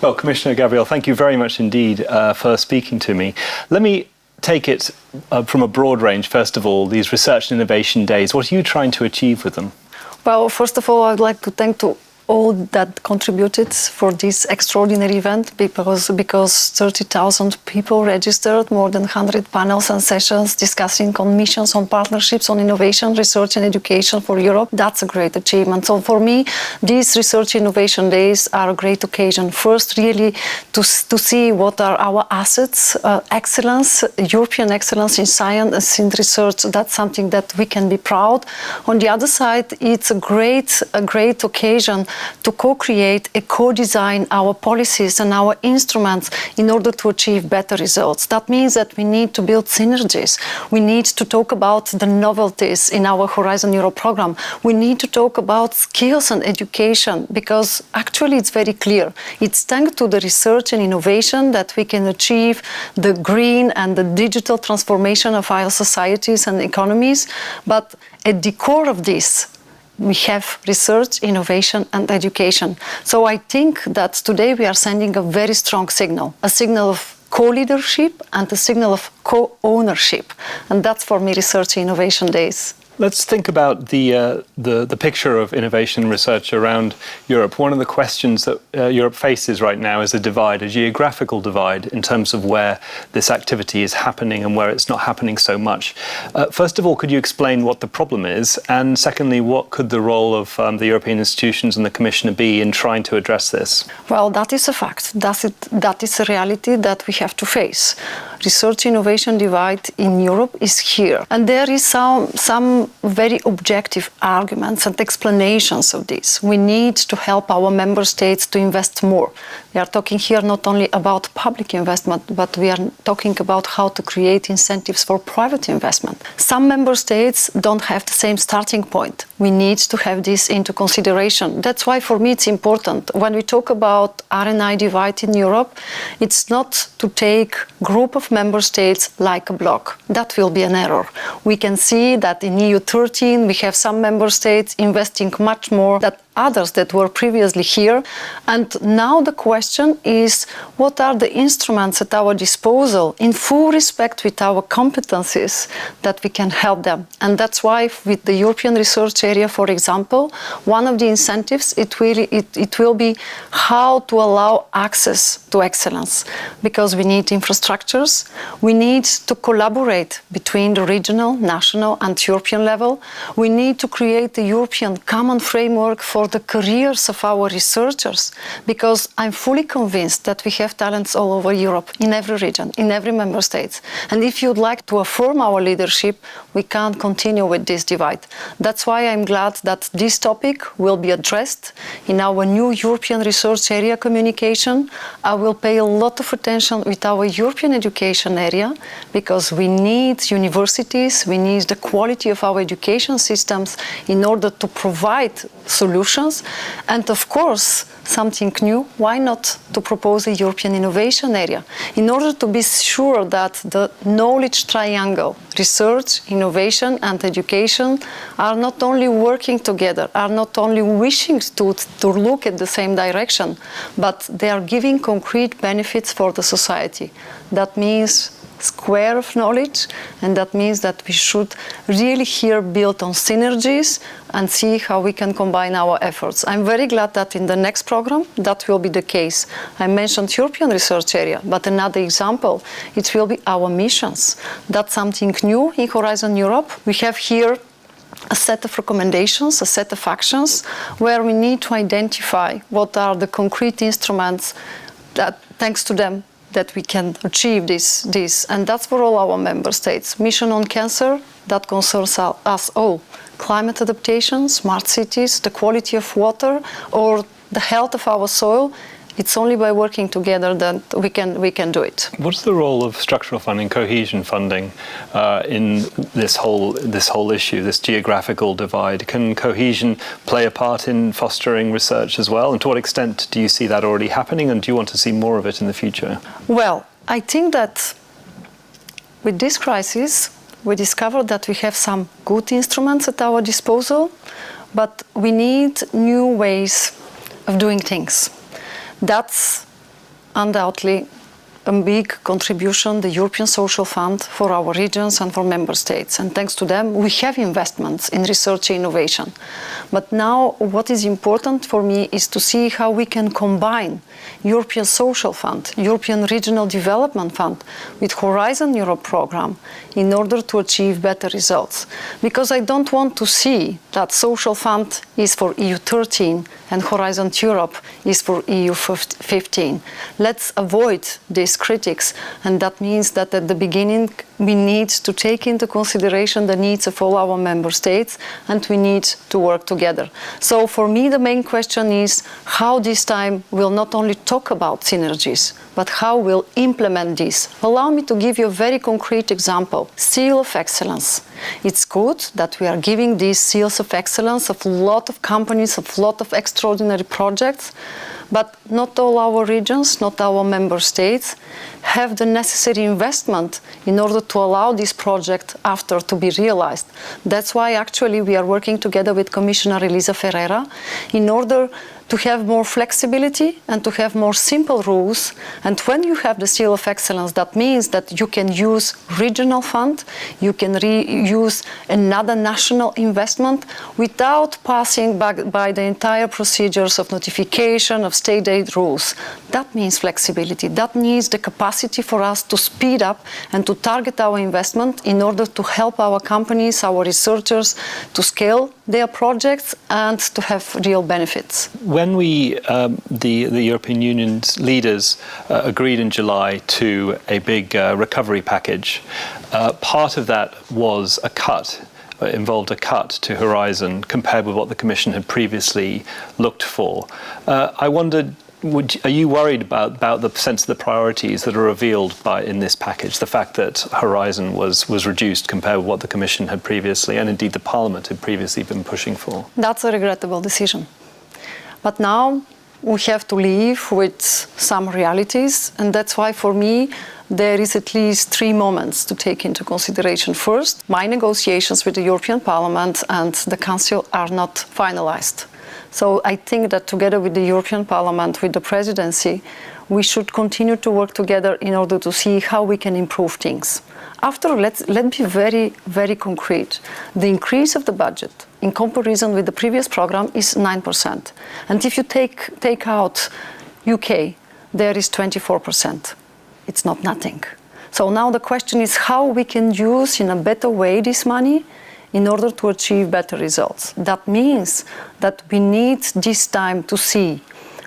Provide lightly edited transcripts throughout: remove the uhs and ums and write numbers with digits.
Well, Commissioner Gabriel, thank you very much indeed for speaking to me. Let me take it from a broad range, first of all, these Research and Innovation Days. What are you trying to achieve with them? Well, first of all, I'd like to thank all that contributed for this extraordinary event because 30,000 people registered, more than 100 panels and sessions discussing on missions, on partnerships, on innovation, research and education for Europe. That's a great achievement. So for me, these Research Innovation Days are a great occasion. First, really to see what are our assets, excellence, European excellence in science and research. That's something that we can be proud. On the other side, it's a great occasion to co-create and co-design our policies and our instruments in order to achieve better results. That means that we need to build synergies. We need to talk about the novelties in our Horizon Europe program. We need to talk about skills and education because actually it's very clear. It's thanks to the research and innovation that we can achieve the green and the digital transformation of our societies and economies. But at the core of this, we have research, innovation and education. So I think that today we are sending a very strong signal, a signal of co-leadership and a signal of co-ownership. And that's for me Research and Innovation Days. Let's think about the picture of innovation research around Europe. One of the questions that Europe faces right now is a divide, a geographical divide in terms of where this activity is happening and where it's not happening so much. First of all, could you explain what the problem is? And secondly, what could the role of the European institutions and the Commissioner be in trying to address this? Well, that is a fact. That is a reality that we have to face. Research innovation divide in Europe is here. And there is some very objective arguments and explanations of this. We need to help our member states to invest more. We are talking here not only about public investment, but we are talking about how to create incentives for private investment. Some member states don't have the same starting point. We need to have this into consideration. That's why for me it's important. When we talk about R&I divide in Europe, it's not to take a group of member states like a bloc. That will be an error. We can see that in EU 13 we have some member states investing much more than others that were previously here. And now the question is, what are the instruments at our disposal in full respect with our competencies that we can help them? And that's why with the European research area, for example, one of the incentives, it will be how to allow access to excellence. Because we need infrastructures, we need to collaborate between the regional, national and European level. We need to create a European common framework for the careers of our researchers, because I'm fully convinced that we have talents all over Europe, in every region, in every member state. And if you'd like to affirm our leadership, we can't continue with this divide. That's why I'm glad that this topic will be addressed in our new European research area communication. I will pay a lot of attention with our European education area, because we need universities, we need the quality of our education systems in order to provide solutions. And of course, something new, why not to propose a European innovation area? In order to be sure that the knowledge triangle, research, innovation and education are not only working together, are not only wishing to look at the same direction, but they are giving concrete benefits for the society. That means square of knowledge, and that means that we should really here build on synergies and see how we can combine our efforts. I'm very glad that in the next program that will be the case. I mentioned European research area, but another example, it will be our missions. That's something new in Horizon Europe. We have here a set of recommendations, a set of actions where we need to identify what are the concrete instruments that, thanks to them, that we can achieve this. And that's for all our member states. Mission on cancer, that concerns us all. Climate adaptation, smart cities, the quality of water, or the health of our soil. It's only by working together that we can do it. What's the role of structural funding, cohesion funding, in this whole issue, this geographical divide? Can cohesion play a part in fostering research as well? And to what extent do you see that already happening, and do you want to see more of it in the future? Well, I think that with this crisis, we discovered that we have some good instruments at our disposal, but we need new ways of doing things. That's undoubtedly a big contribution, the European Social Fund, for our regions and for member states. And thanks to them, we have investments in research and innovation. But now what is important for me is to see how we can combine European Social Fund, European Regional Development Fund with Horizon Europe program in order to achieve better results. Because I don't want to see that Social Fund is for EU 13 and Horizon Europe is for EU 15. Let's avoid these critics, and that means that at the beginning we need to take into consideration the needs of all our member states, and we need to work together. So for me the main question is how this time we'll not only talk about synergies, but how we'll implement this. Allow me to give you a very concrete example. Seal of Excellence. It's good that we are giving these seals of excellence of a lot of companies, of a lot of extraordinary projects, but not all our regions, not our member states have the necessary investment in order to allow this project after to be realized. That's why actually we are working together with Commissioner Elisa Ferreira in order to have more flexibility and to have more simple rules. And when you have the seal of excellence, that means that you can use regional fund, you can use another national investment without passing by the entire procedures of notification of state aid rules. That means flexibility. That means the capacity for us to speed up and to target our investment in order to help our companies, our researchers to scale their projects and to have real benefits. When the European Union's leaders agreed in July to a big recovery package, part of that was involved a cut to Horizon compared with what the Commission had previously looked for. I wondered, are you worried about the sense of the priorities that are revealed in this package, the fact that Horizon was reduced compared with what the Commission had previously, and indeed the Parliament had previously been pushing for? That's a regrettable decision. But now we have to live with some realities, and that's why for me there is at least 3 moments to take into consideration. First, my negotiations with the European Parliament and the Council are not finalized. So I think that together with the European Parliament, with the presidency, we should continue to work together in order to see how we can improve things. After, let's be very, very concrete. The increase of the budget in comparison with the previous program is 9%. And if you take out UK, there is 24%. It's not nothing. So now the question is how we can use in a better way this money in order to achieve better results. That means that we need this time to see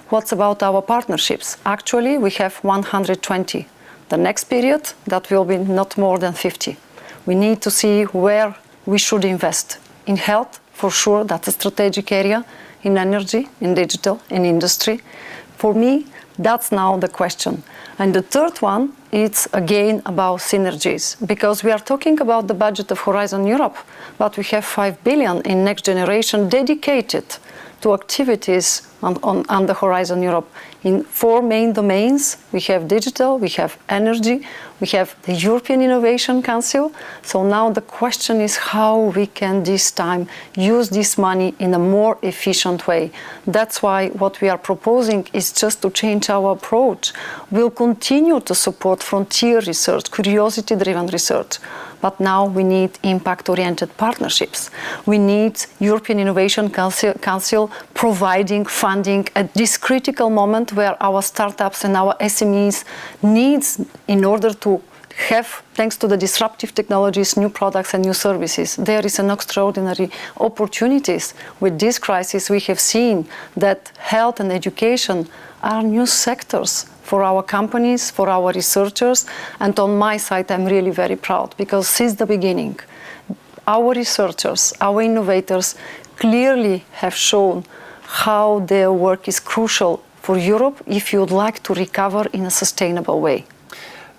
what's about our partnerships. Actually, we have 120. The next period, that will be not more than 50. We need to see where we should invest. In health, for sure, that's a strategic area. In energy, in digital, in industry. For me, that's now the question. And the third one, it's again about synergies, because we are talking about the budget of Horizon Europe, but we have 5 billion in next generation dedicated to activities on the Horizon Europe in 4 main domains. We have digital, we have energy, we have the European Innovation Council. So now the question is how we can this time use this money in a more efficient way. That's why what we are proposing is just to change our approach. We'll continue to support frontier research, curiosity-driven research. But now we need impact-oriented partnerships. We need European Innovation Council providing funding at this critical moment where our startups and our SMEs needs in order to have, thanks to the disruptive technologies, new products and new services. There is an extraordinary opportunities. With this crisis, we have seen that health and education are new sectors for our companies, for our researchers, and on my side, I'm really very proud because since the beginning, our researchers, our innovators clearly have shown how their work is crucial for Europe if you would like to recover in a sustainable way.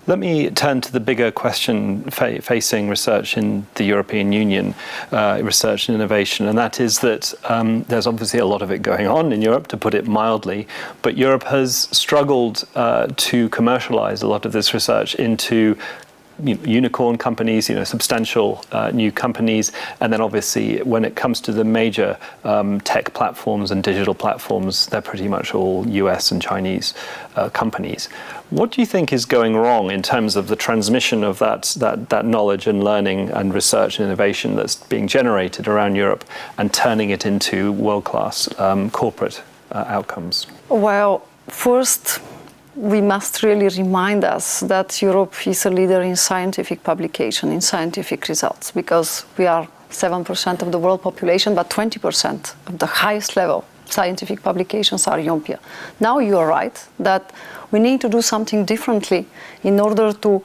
Let me turn to the bigger question facing research in the European Union, research and innovation, and that is that there's obviously a lot of it going on in Europe, to put it mildly, but Europe has struggled to commercialize a lot of this research into unicorn companies, substantial new companies, and then obviously when it comes to the major tech platforms and digital platforms, they're pretty much all US and Chinese companies. What do you think is going wrong in terms of the transmission of that knowledge and learning and research and innovation that's being generated around Europe and turning it into world-class corporate outcomes? Well, first, we must really remind us that Europe is a leader in scientific publication, in scientific results, because we are 7% of the world population, but 20% of the highest level scientific publications are European. Now you are right that we need to do something differently in order to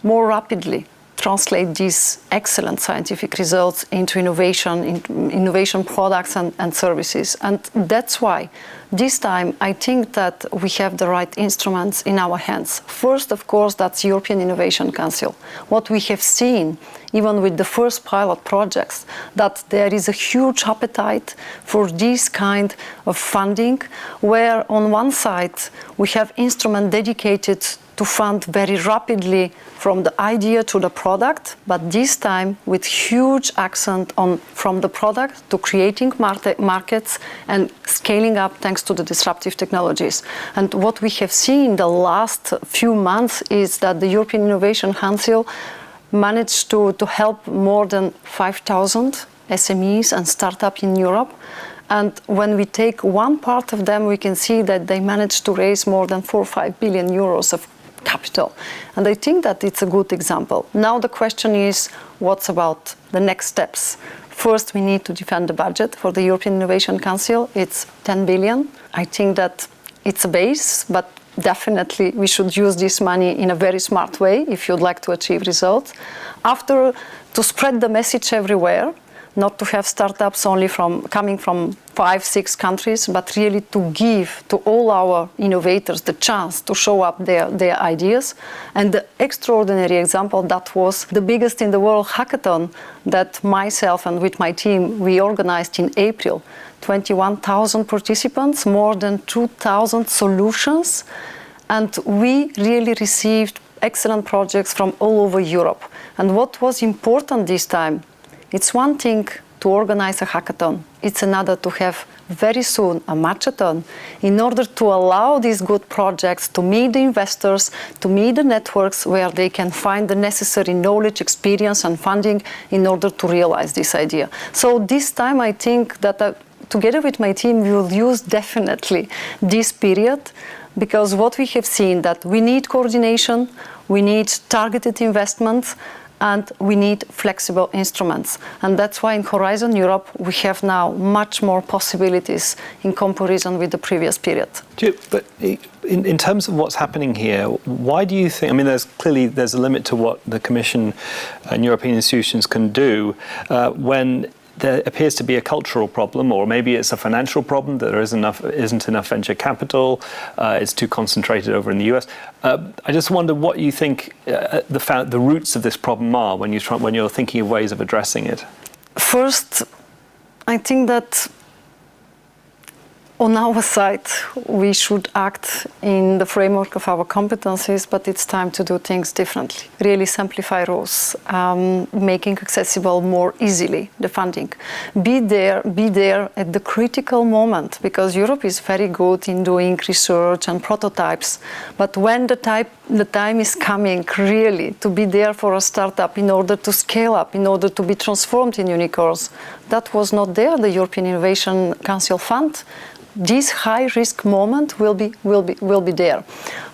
more rapidly translate these excellent scientific results into innovation products and services. And that's why this time I think that we have the right instruments in our hands. First, of course, that's European Innovation Council. What we have seen, even with the first pilot projects, that there is a huge appetite for this kind of funding, where on one side we have instruments dedicated to fund very rapidly from the idea to the product, but this time with huge accent on from the product to creating markets and scaling up thanks to the disruptive technologies. And what we have seen the last few months is that the European Innovation Council managed to help more than 5,000 SMEs and startups in Europe. And when we take one part of them, we can see that they managed to raise more than 4 or 5 billion euros of capital. And I think that it's a good example. Now the question is, what's about the next steps? First, we need to defend the budget for the European Innovation Council. It's 10 billion. I think that it's a base, but definitely we should use this money in a very smart way if you'd like to achieve results. After, to spread the message everywhere, not to have startups only coming from 5-6 countries, but really to give to all our innovators the chance to show up their ideas. And the extraordinary example, that was the biggest in the world hackathon that myself and with my team we organized in April. 21,000 participants, more than 2,000 solutions, and we really received excellent projects from all over Europe. And what was important this time, it's one thing to organize a hackathon. It's another to have very soon a matchathon in order to allow these good projects to meet the investors, to meet the networks where they can find the necessary knowledge, experience and funding in order to realize this idea. So this time I think that together with my team we will use definitely this period, because what we have seen that we need coordination, we need targeted investments, and we need flexible instruments. And that's why in Horizon Europe we have now much more possibilities in comparison with the previous period. But in terms of what's happening here, why do you think, I mean, there's a limit to what the Commission and European institutions can do when there appears to be a cultural problem, or maybe it's a financial problem, that there isn't enough venture capital, it's too concentrated over in the US. I just wonder what you think the roots of this problem are when you're thinking of ways of addressing it. First, I think that on our side, we should act in the framework of our competencies, but it's time to do things differently. Really simplify rules, making accessible more easily the funding. Be there at the critical moment, because Europe is very good in doing research and prototypes, but when the time is coming really to be there for a startup in order to scale up, in order to be transformed in unicorns, that was not there. The European Innovation Council Fund, this high-risk moment will be there.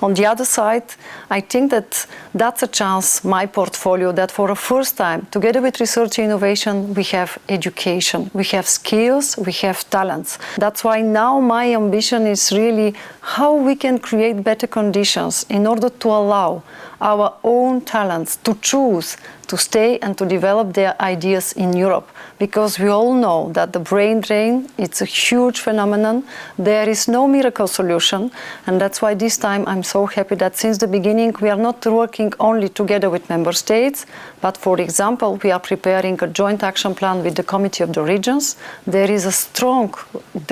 On the other side, I think that that's a chance, my portfolio, that for the first time, together with research and innovation, we have education, we have skills, we have talents. That's why now my ambition is really how we can create better conditions in order to allow our own talents to choose to stay and to develop their ideas in Europe, because we all know that the brain drain, it's a huge phenomenon. There is no miracle solution, and that's why this time I'm so happy that since the beginning we are not working only together with member states, but for example we are preparing a joint action plan with the Committee of the Regions. There is a strong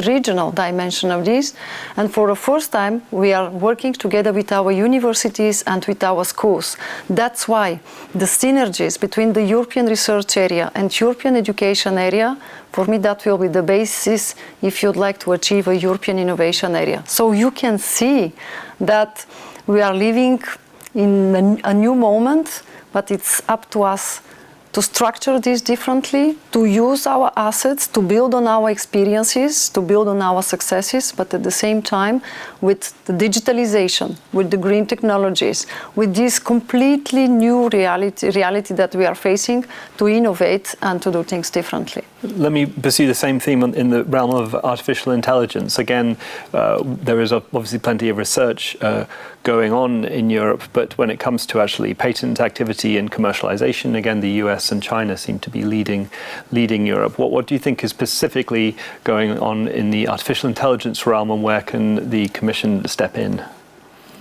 regional dimension of this, and for the first time we are working together with our universities and with our schools. That's why the synergies between the European research area and European education area, for me that will be the basis if you'd like to achieve a European innovation area. So you can see that we are living in a new moment, but it's up to us to structure this differently, to use our assets, to build on our experiences, to build on our successes, but at the same time, with the digitalization, with the green technologies, with this completely new reality that we are facing, to innovate and to do things differently. Let me pursue the same theme in the realm of artificial intelligence. Again, there is obviously plenty of research going on in Europe, but when it comes to actually patent activity and commercialization, again, the US and China seem to be leading Europe. What do you think is specifically going on in the artificial intelligence realm, and where can the Commission step in?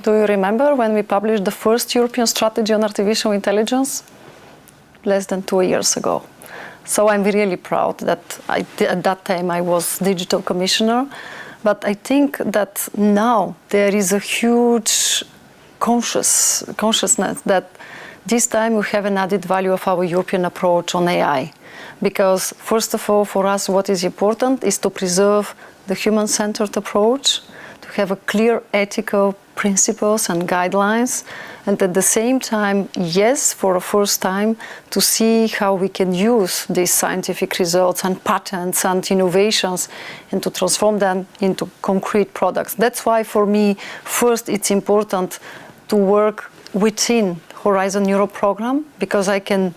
Do you remember when we published the first European strategy on artificial intelligence? Less than 2 years ago. So I'm really proud that at that time I was digital commissioner, but I think that now there is a huge consciousness that this time we have an added value of our European approach on AI. Because first of all, for us, what is important is to preserve the human-centered approach, to have a clear ethical principles and guidelines, and at the same time, yes, for the first time, to see how we can use these scientific results and patents and innovations and to transform them into concrete products. That's why for me, first it's important to work within Horizon Europe program, because I can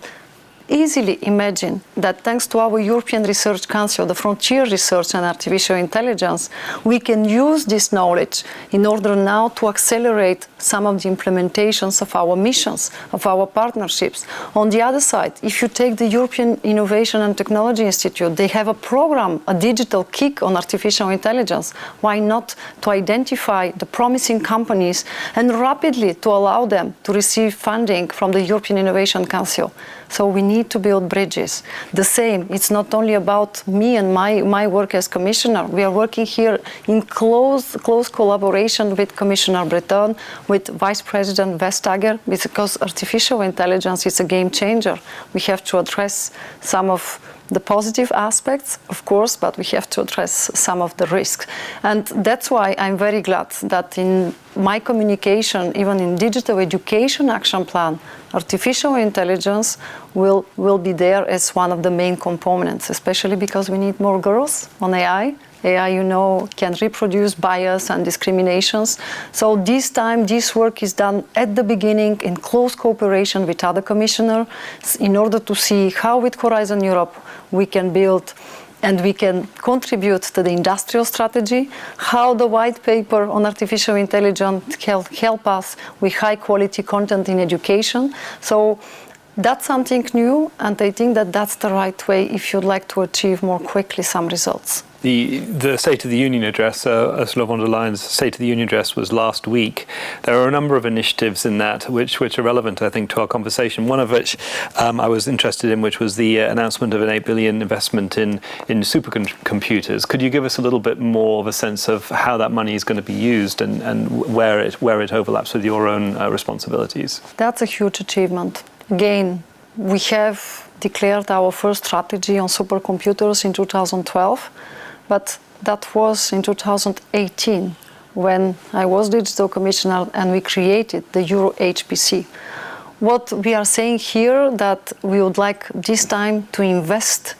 easily imagine that thanks to our European Research Council, the Frontier Research and Artificial Intelligence, we can use this knowledge in order now to accelerate some of the implementations of our missions, of our partnerships. On the other side, if you take the European Innovation and Technology Institute, they have a program, a digital kick on artificial intelligence. Why not to identify the promising companies and rapidly to allow them to receive funding from the European Innovation Council? So we need to build bridges. The same, it's not only about me and my work as commissioner. We are working here in close collaboration with Commissioner Breton, with Vice President Vestager, because artificial intelligence is a game changer. We have to address some of the positive aspects, of course, but we have to address some of the risks. And that's why I'm very glad that in my communication, even in Digital Education Action Plan, artificial intelligence will be there as one of the main components, especially because we need more girls on AI. AI, you know, can reproduce bias and discriminations. So this time, this work is done at the beginning in close cooperation with other commissioners in order to see how with Horizon Europe we can build and we can contribute to the industrial strategy, how the white paper on artificial intelligence can help us with high quality content in education. So that's something new, and I think that that's the right way if you'd like to achieve more quickly some results. The State of the Union address, Ursula von der Leyen's State of the Union address was last week. There are a number of initiatives in that which are relevant, I think, to our conversation. One of which I was interested in, which was the announcement of an 8 billion investment in supercomputers. Could you give us a little bit more of a sense of how that money is going to be used and where it overlaps with your own responsibilities? That's a huge achievement. Again, we have declared our first strategy on supercomputers in 2012. But that was in 2018 when I was Digital Commissioner and we created the Euro HPC. What we are saying here that we would like this time to invest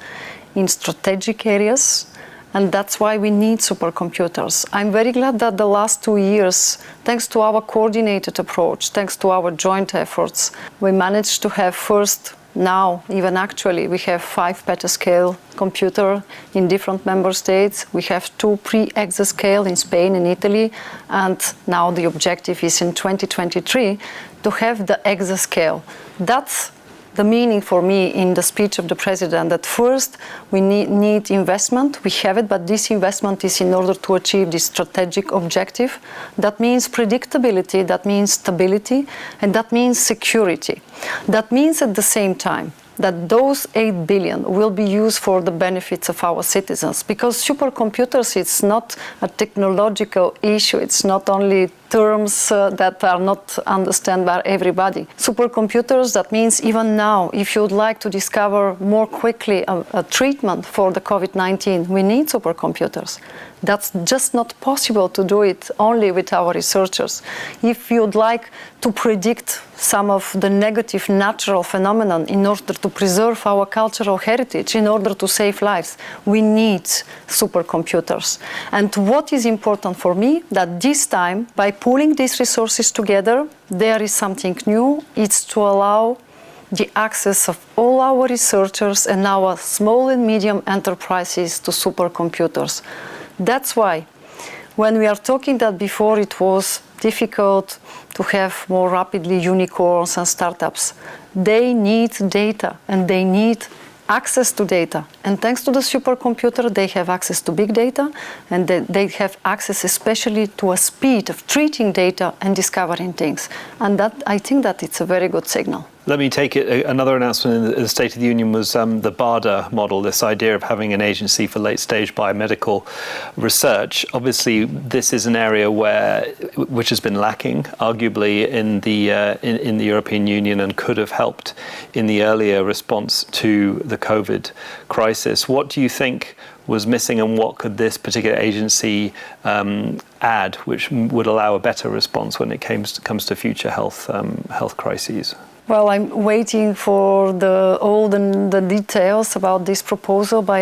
in strategic areas, and that's why we need supercomputers. I'm very glad that the last 2 years, thanks to our coordinated approach, thanks to our joint efforts, we managed to have first. Now, even actually, we have 5 petascale computers in different member states. We have 2 pre-exascale in Spain and Italy. And now the objective is in 2023 to have the exascale. That's the meaning for me in the speech of the president that first we need investment. We have it, but this investment is in order to achieve this strategic objective. That means predictability, that means stability, and that means security. That means at the same time that those 8 billion will be used for the benefits of our citizens, because supercomputers, it's not a technological issue. It's not only terms that are not understood by everybody. Supercomputers, that means even now, if you would like to discover more quickly a treatment for the COVID-19, we need supercomputers. That's just not possible to do it only with our researchers. If you'd like to predict some of the negative natural phenomena in order to preserve our cultural heritage, in order to save lives, we need supercomputers. And what is important for me, that this time, by pooling these resources together, there is something new. It's to allow the access of all our researchers and our small and medium enterprises to supercomputers. That's why, when we are talking that before it was difficult to have more rapidly unicorns and startups, they need data and they need access to data. And thanks to the supercomputer, they have access to big data, and they have access especially to a speed of treating data and discovering things. And that, I think that it's a very good signal. Let me take it. Another announcement in the State of the Union was the BARDA model, this idea of having an agency for late-stage biomedical research. Obviously, this is an area which has been lacking, arguably, in the European Union, and could have helped in the earlier response to the COVID crisis. What do you think was missing, and what could this particular agency add, which would allow a better response when it comes to future health crises? Well, I'm waiting for all the details about this proposal, but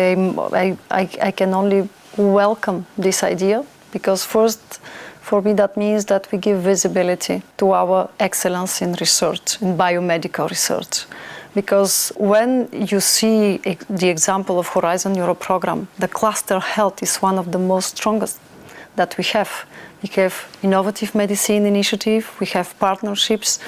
I can only welcome this idea, because first, for me, that means that we give visibility to our excellence in research, in biomedical research. Because when you see the example of Horizon Europe program, the cluster health is one of the most strongest that we have. We have innovative medicine initiative, we have partnerships,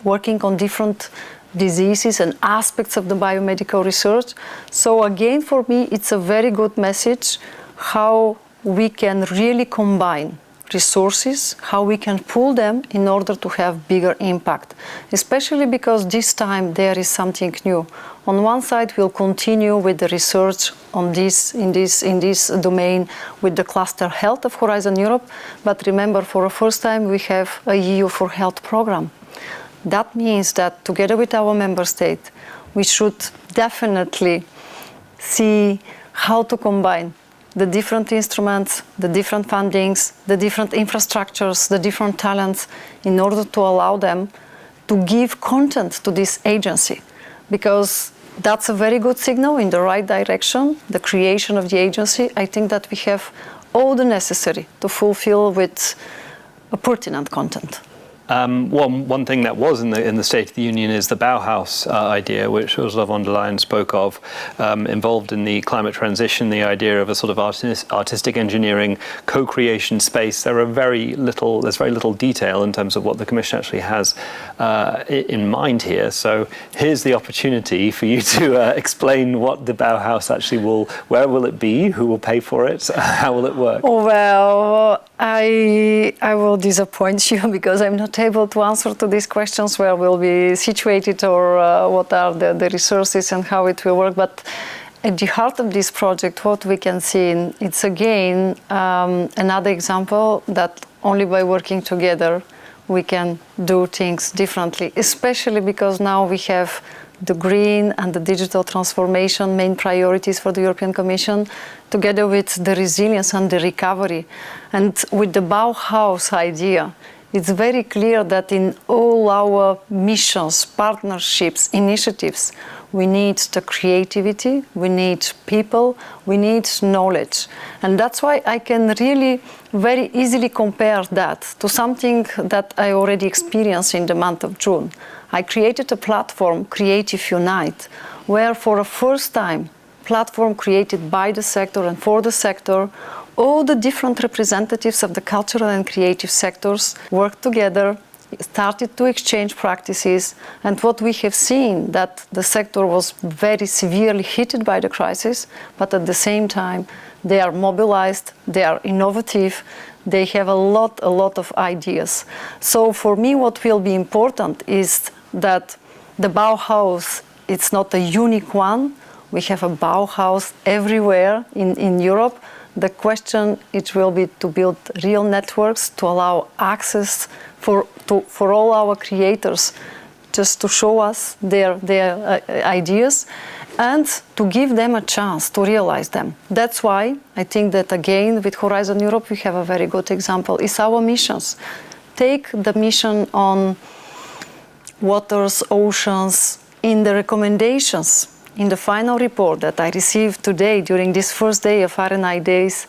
working on different diseases and aspects of the biomedical research. So again, for me, it's a very good message how we can really combine resources, how we can pool them in order to have bigger impact. Especially because this time there is something new. On one side, we'll continue with the research on in this domain with the cluster health of Horizon Europe. But remember, for the first time, we have a EU for Health program. That means that together with our member state, we should definitely see how to combine the different instruments, the different fundings, the different infrastructures, the different talents, in order to allow them to give content to this agency. Because that's a very good signal in the right direction, the creation of the agency. I think that we have all the necessary to fulfill with a pertinent content. One thing that was in the State of the Union is the Bauhaus idea, which Ursula von der Leyen spoke of, involved in the climate transition, the idea of a sort of artistic engineering co-creation space. There's very little detail in terms of what the Commission actually has in mind here. So here's the opportunity for you to explain what the Bauhaus actually where will it be, who will pay for it, how will it work? Well, I will disappoint you, because I'm not able to answer to these questions, where we'll be situated or what are the resources and how it will work. But at the heart of this project, what we can see, it's again another example that only by working together we can do things differently, especially because now we have the green and the digital transformation main priorities for the European Commission, together with the resilience and the recovery. And with the Bauhaus idea, it's very clear that in all our missions, partnerships, initiatives, we need the creativity, we need people, we need knowledge. And that's why I can really very easily compare that to something that I already experienced in the month of June. I created a platform, Creative Unite, where for the first time, platform created by the sector and for the sector, all the different representatives of the cultural and creative sectors work together started to exchange practices, and what we have seen that the sector was very severely hit by the crisis, but at the same time they are mobilized, they are innovative, they have a lot of ideas. So for me what will be important is that the Bauhaus, it's not a unique one. We have a Bauhaus everywhere in Europe. The question it will be to build real networks to allow access for all our creators, just to show us their ideas and to give them a chance to realize them. That's why I think that again with Horizon Europe we have a very good example. It's our missions. Take the mission on waters, oceans, in the recommendations. In the final report that I received today during this first day of R&I Days,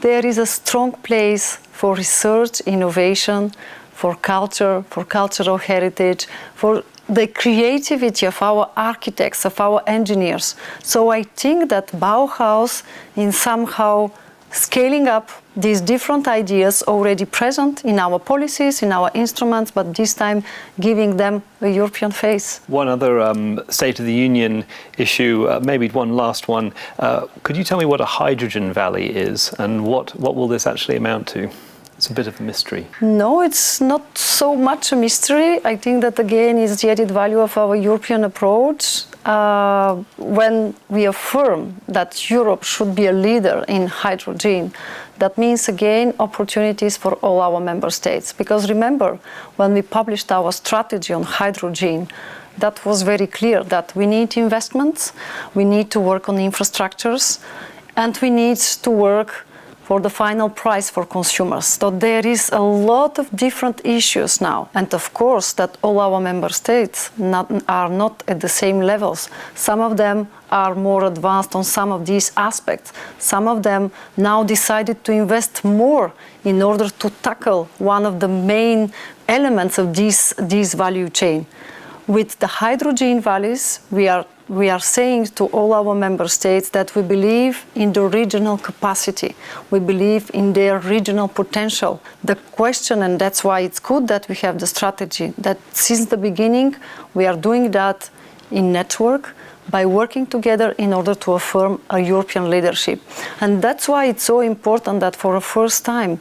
there is a strong place for research, innovation, for culture, for cultural heritage, for the creativity of our architects, of our engineers. So I think that Bauhaus in somehow scaling up these different ideas already present in our policies, in our instruments, but this time giving them a European face. One other State of the Union issue, maybe one last one. Could you tell me what a hydrogen valley is and what will this actually amount to? It's a bit of a mystery. No, it's not so much a mystery. I think that again is the added value of our European approach. When we affirm that Europe should be a leader in hydrogen, that means again opportunities for all our member states. Because remember, when we published our strategy on hydrogen, that was very clear that we need investments, we need to work on infrastructures, and we need to work for the final price for consumers. So there is a lot of different issues now. And of course that all our member states are not at the same levels. Some of them are more advanced on some of these aspects. Some of them now decided to invest more in order to tackle one of the main elements of this value chain. With the hydrogen valleys, we are saying to all our member states that we believe in the regional capacity. We believe in their regional potential. The question, and that's why it's good that we have the strategy, that since the beginning we are doing that in network by working together in order to affirm a European leadership. And that's why it's so important that for the first time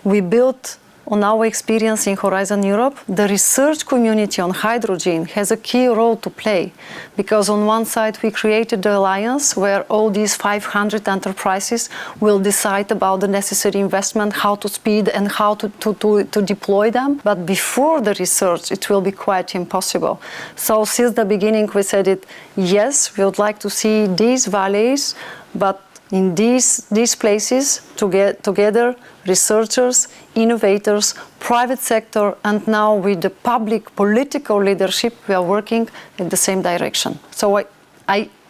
we built on our experience in Horizon Europe, the research community on hydrogen has a key role to play. Because on one side we created the alliance where all these 500 enterprises will decide about the necessary investment, how to speed and how to deploy them. But before the research, it will be quite impossible. So since the beginning we said it, yes, we would like to see these valleys, but in these places together, researchers, innovators, private sector, and now with the public political leadership, we are working in the same direction. So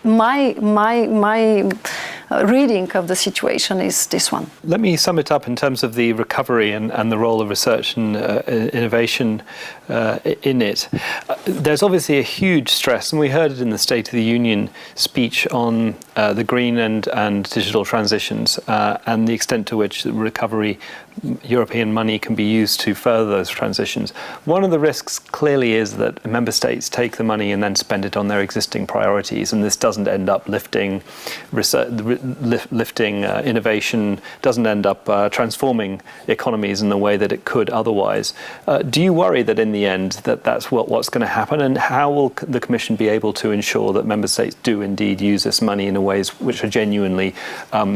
my reading of the situation is this one. Let me sum it up in terms of the recovery and the role of research and innovation in it. There's obviously a huge stress, and we heard it in the State of the Union speech on the green and digital transitions and the extent to which the recovery European money can be used to further those transitions. One of the risks clearly is that member states take the money and then spend it on their existing priorities, and this doesn't end up lifting research, lifting innovation, doesn't end up transforming economies in the way that it could otherwise. Do you worry that in the end that's what's going to happen, and how will the Commission be able to ensure that member states do indeed use this money in ways which are genuinely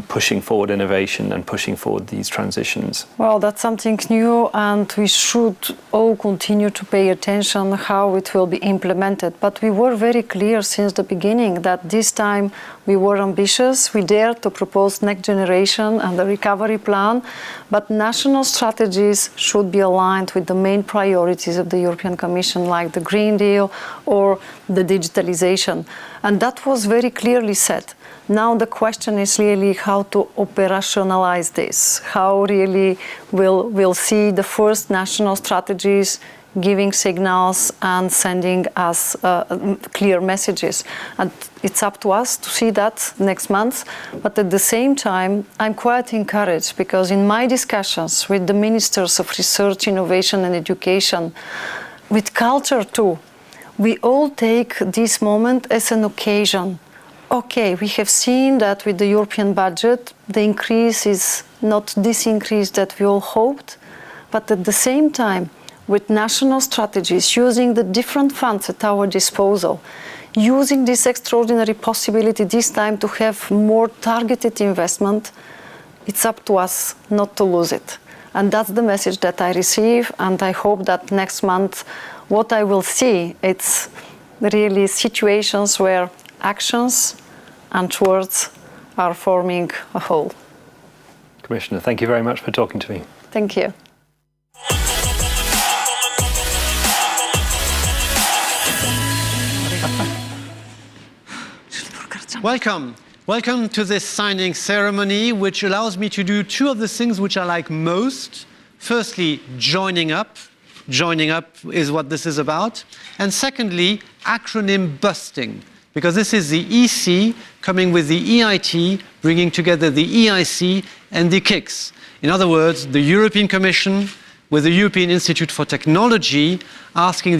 pushing forward innovation and pushing forward these transitions? Well, that's something new, and we should all continue to pay attention how it will be implemented. But we were very clear since the beginning that this time we were ambitious. We dared to propose next generation and the recovery plan, but national strategies should be aligned with the main priorities of the European Commission, like the Green Deal or the digitalization. And that was very clearly set. Now the question is really how to operationalize this, how really we'll see the first national strategies giving signals and sending us clear messages. And it's up to us to see that next month. But at the same time, I'm quite encouraged because in my discussions with the ministers of research, innovation and education, with culture too, we all take this moment as an occasion. Okay, we have seen that with the European budget, the increase is not this increase that we all hoped, but at the same time, with national strategies, using the different funds at our disposal, using this extraordinary possibility this time to have more targeted investment, it's up to us not to lose it. And that's the message that I receive, and I hope that next month what I will see, it's really situations where actions and words are forming a whole. Commissioner, thank you very much for talking to me. Thank you. Welcome. Welcome to this signing ceremony, which allows me to do two of the things which I like most. Firstly, joining up. Joining up is what this is about. And secondly, acronym busting, because this is the EC coming with the EIT, bringing together the EIC and the KICS. In other words, the European Commission with the European Institute for Technology asking the